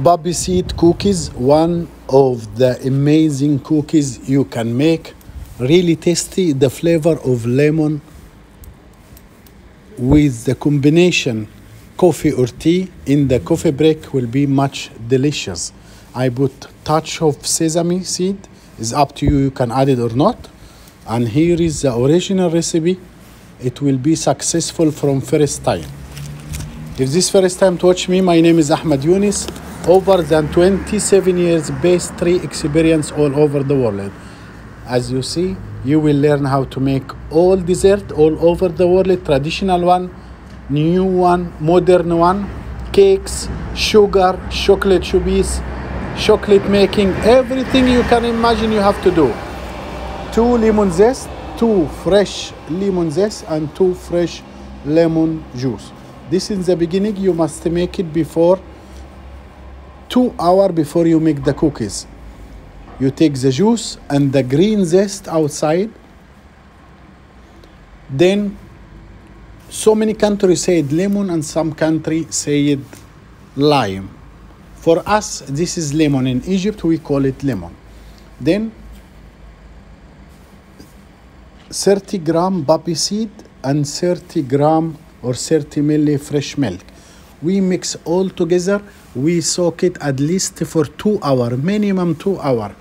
Poppy seed cookies, one of the amazing cookies you can make. Really tasty, the flavor of lemon with the combination coffee or tea in the coffee break will be much delicious. I put touch of sesame seed, is up to you, you can add it or not. And here is the original recipe. It will be successful from first time. If this first time to watch me, my name is Ahmed Younis. Over than 27 years pastry experience all over the world. As you see, you will learn how to make all dessert all over the world, traditional one, new one, modern one, cakes, sugar, chocolate chubis, chocolate making, everything you can imagine you have to do. 2 lemon zest, 2 fresh lemon zest, and 2 fresh lemon juice. This in the beginning, you must make it before 2 hours before you make the cookies. You take the juice and the green zest outside. Then, so many countries say lemon and some countries say lime. For us, this is lemon. In Egypt, we call it lemon. Then, 30 gram poppy seed and 30 gram or 30 milli fresh milk. We mix all together. We soak it at least for 2 hours, minimum 2 hours,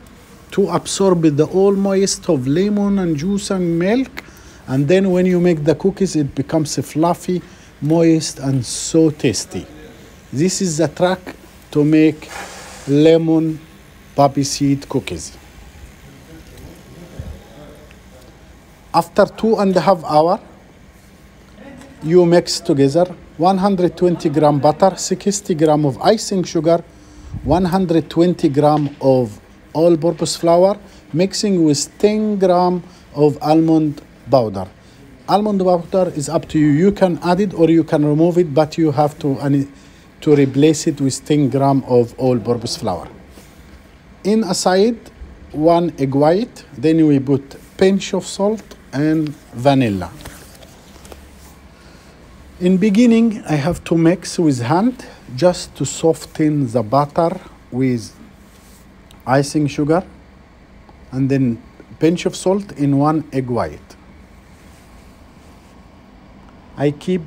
to absorb the all moist of lemon and juice and milk. And then when you make the cookies, it becomes fluffy, moist, and so tasty. This is the trick to make lemon poppy seed cookies. After 2.5 hours, you mix together 120 gram butter, 60 gram of icing sugar, 120 gram of all-purpose flour, mixing with 10 gram of almond powder. Almond powder is up to you. You can add it or you can remove it, but you have to replace it with 10 gram of all-purpose flour. In a side, 1 egg white. Then we put pinch of salt and vanilla. In beginning, I have to mix with hand just to soften the butter with icing sugar, and then pinch of salt in 1 egg white. I keep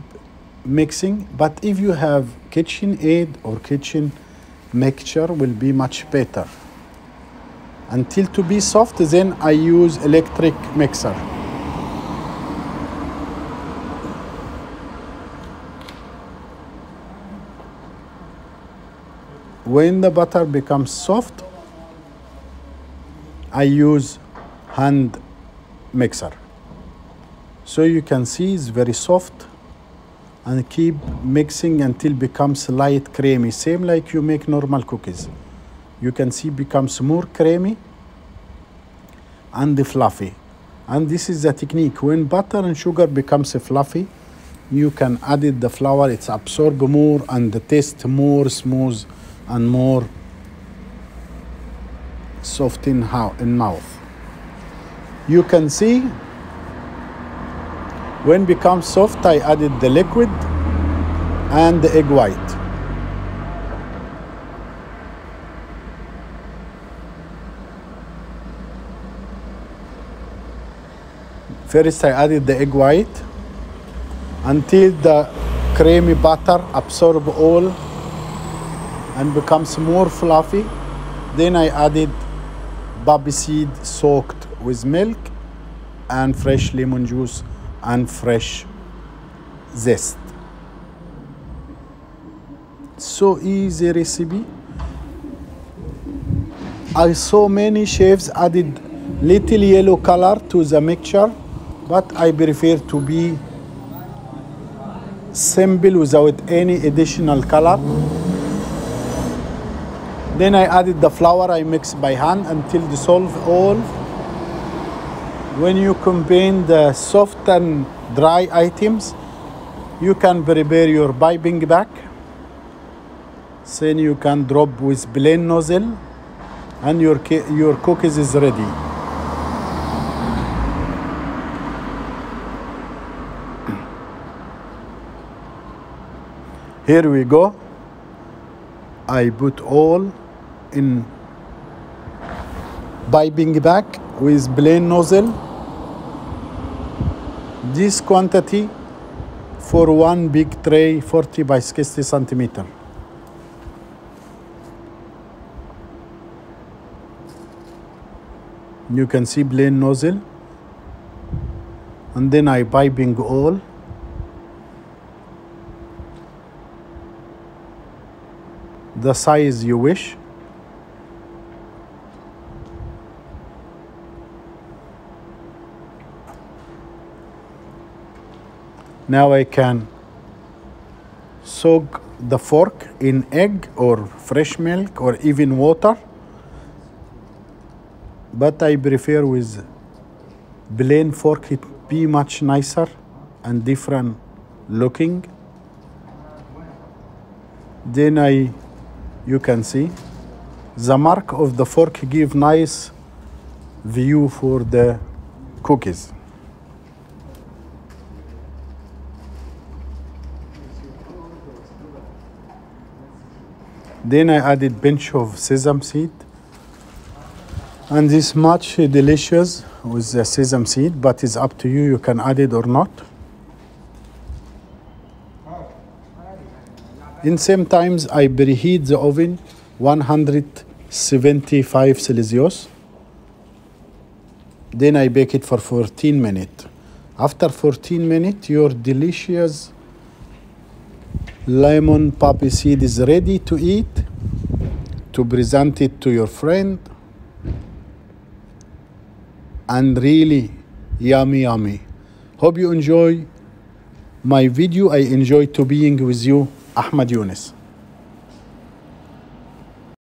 mixing, but if you have KitchenAid or kitchen mixture will be much better. Until to be soft, then I use electric mixer. When the butter becomes soft, I use hand mixer. So you can see it's very soft, and keep mixing until it becomes light creamy, same like you make normal cookies. You can see becomes more creamy and fluffy. And this is the technique. When butter and sugar becomes fluffy, you can add the flour, it's absorb more and the taste more smooth and more soft in mouth. You can see when becomes soft, I added the liquid and the egg white. First, I added the egg white until the creamy butter absorb all and becomes more fluffy. Then I added poppy seed soaked with milk and fresh lemon juice and fresh zest. So easy recipe. I saw many chefs added little yellow color to the mixture, but I prefer to be simple without any additional color. Then I added the flour. I mixed by hand until dissolve all. When you combine the soft and dry items, you can prepare your piping bag. Then you can drop with plain nozzle, and your cookies is ready. Here we go. I put all in piping bag with plain nozzle. This quantity for one big tray, 40 by 60 centimeter. You can see plain nozzle, and then I piping all. The size you wish. Now I can soak the fork in egg or fresh milk or even water, but I prefer with plain fork. It be much nicer and different looking. Then you can see the mark of the fork give nice view for the cookies. Then I added pinch of sesame seed, and this much delicious with the sesame seed, but it's up to you. You can add it or not. In same times, I preheat the oven 175 Celsius. Then I bake it for 14 minutes. After 14 minutes, your delicious lemon poppy seed is ready to eat, to present it to your friend. And really yummy, yummy. Hope you enjoy my video. I enjoy to being with you. Ahmed Younes.